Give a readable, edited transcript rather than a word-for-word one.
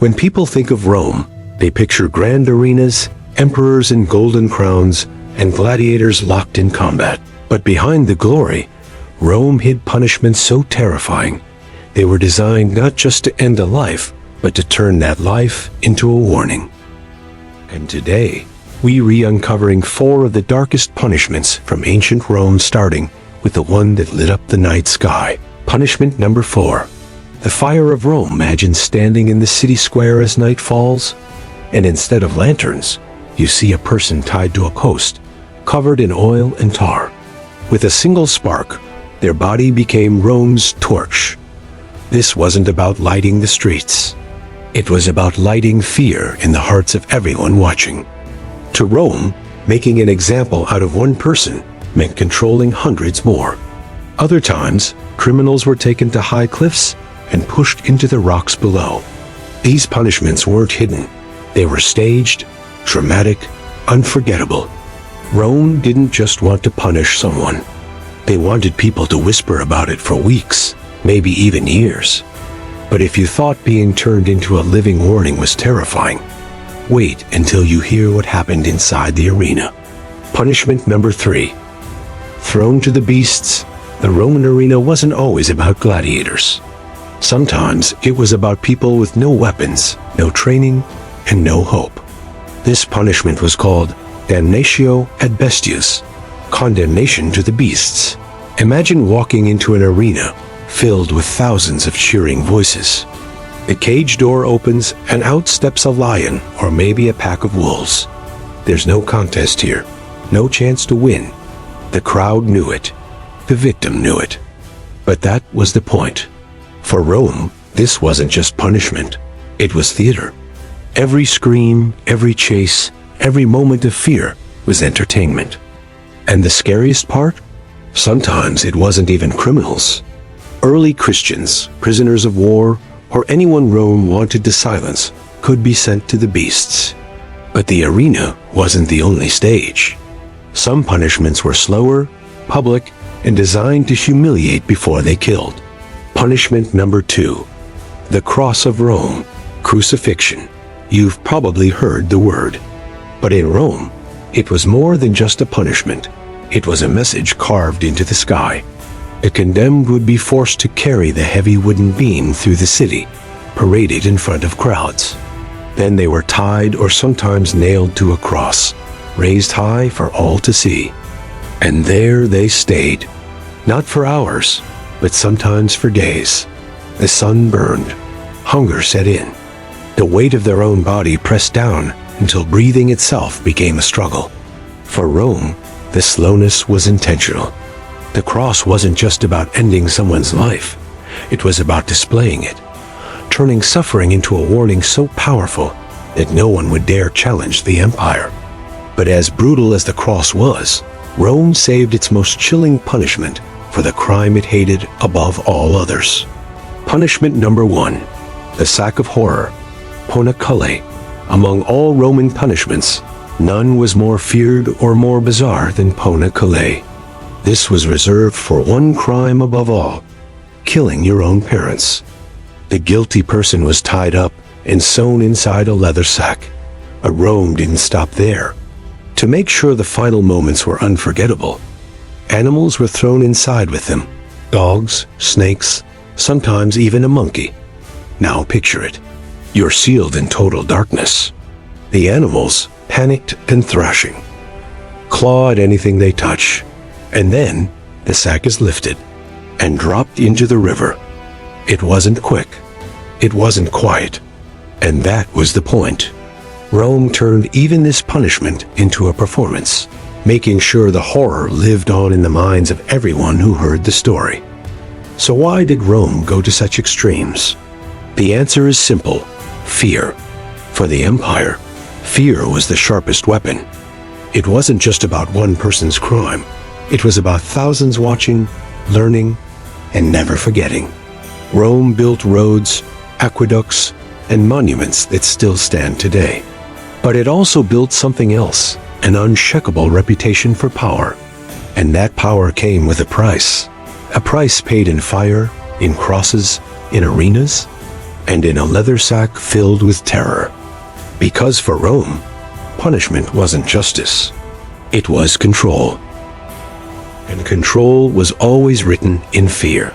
When people think of Rome, they picture grand arenas, emperors in golden crowns, and gladiators locked in combat. But behind the glory, Rome hid punishments so terrifying. They were designed not just to end a life, but to turn that life into a warning. And today, we re-uncovering 4 of the darkest punishments from ancient Rome, starting with the one that lit up the night sky. Punishment number 4. The fire of Rome. Imagine standing in the city square as night falls, and instead of lanterns, you see a person tied to a post, covered in oil and tar. With a single spark, their body became Rome's torch. This wasn't about lighting the streets. It was about lighting fear in the hearts of everyone watching. To Rome, making an example out of one person meant controlling hundreds more. Other times, criminals were taken to high cliffs and pushed into the rocks below. These punishments weren't hidden. They were staged, dramatic, unforgettable. Rome didn't just want to punish someone. They wanted people to whisper about it for weeks, maybe even years. But if you thought being turned into a living warning was terrifying, wait until you hear what happened inside the arena. Punishment number 3. Thrown to the beasts. The Roman arena wasn't always about gladiators. Sometimes it was about people with no weapons, no training, and no hope. This punishment was called damnatio ad bestias, condemnation to the beasts. Imagine walking into an arena filled with thousands of cheering voices. The cage door opens and out steps a lion or maybe a pack of wolves. There's no contest here, no chance to win. The crowd knew it. The victim knew it. But that was the point. For Rome, this wasn't just punishment. It was theater. Every scream, every chase, every moment of fear was entertainment. And the scariest part? Sometimes it wasn't even criminals. Early Christians, prisoners of war, or anyone Rome wanted to silence could be sent to the beasts. But the arena wasn't the only stage. Some punishments were slower, public, and designed to humiliate before they killed. Punishment number 2. The cross of Rome, crucifixion. You've probably heard the word. But in Rome, it was more than just a punishment. It was a message carved into the sky. A condemned would be forced to carry the heavy wooden beam through the city, paraded in front of crowds. Then they were tied or sometimes nailed to a cross, raised high for all to see. And there they stayed, not for hours, but sometimes for days. The sun burned, hunger set in. The weight of their own body pressed down until breathing itself became a struggle. For Rome, the slowness was intentional. The cross wasn't just about ending someone's life. It was about displaying it, turning suffering into a warning so powerful that no one would dare challenge the empire. But as brutal as the cross was, Rome saved its most chilling punishment for the crime it hated above all others. Punishment number 1. The sack of horror, Ponacule. Among all Roman punishments, none was more feared or more bizarre than Ponacule. This was reserved for one crime above all, killing your own parents. The guilty person was tied up and sewn inside a leather sack. But Rome didn't stop there. To make sure the final moments were unforgettable, animals were thrown inside with them. Dogs, snakes, sometimes even a monkey. Now picture it. You're sealed in total darkness. The animals, panicked and thrashing, claw at anything they touch. And then the sack is lifted and dropped into the river. It wasn't quick. It wasn't quiet. And that was the point. Rome turned even this punishment into a performance, making sure the horror lived on in the minds of everyone who heard the story. So why did Rome go to such extremes? The answer is simple: fear. For the empire, fear was the sharpest weapon. It wasn't just about one person's crime. It was about thousands watching, learning, and never forgetting. Rome built roads, aqueducts, and monuments that still stand today. But it also built something else, an unshakable reputation for power. And that power came with a price paid in fire, in crosses, in arenas. and in a leather sack filled with terror. Because for Rome, punishment wasn't justice. It was control. And control was always written in fear.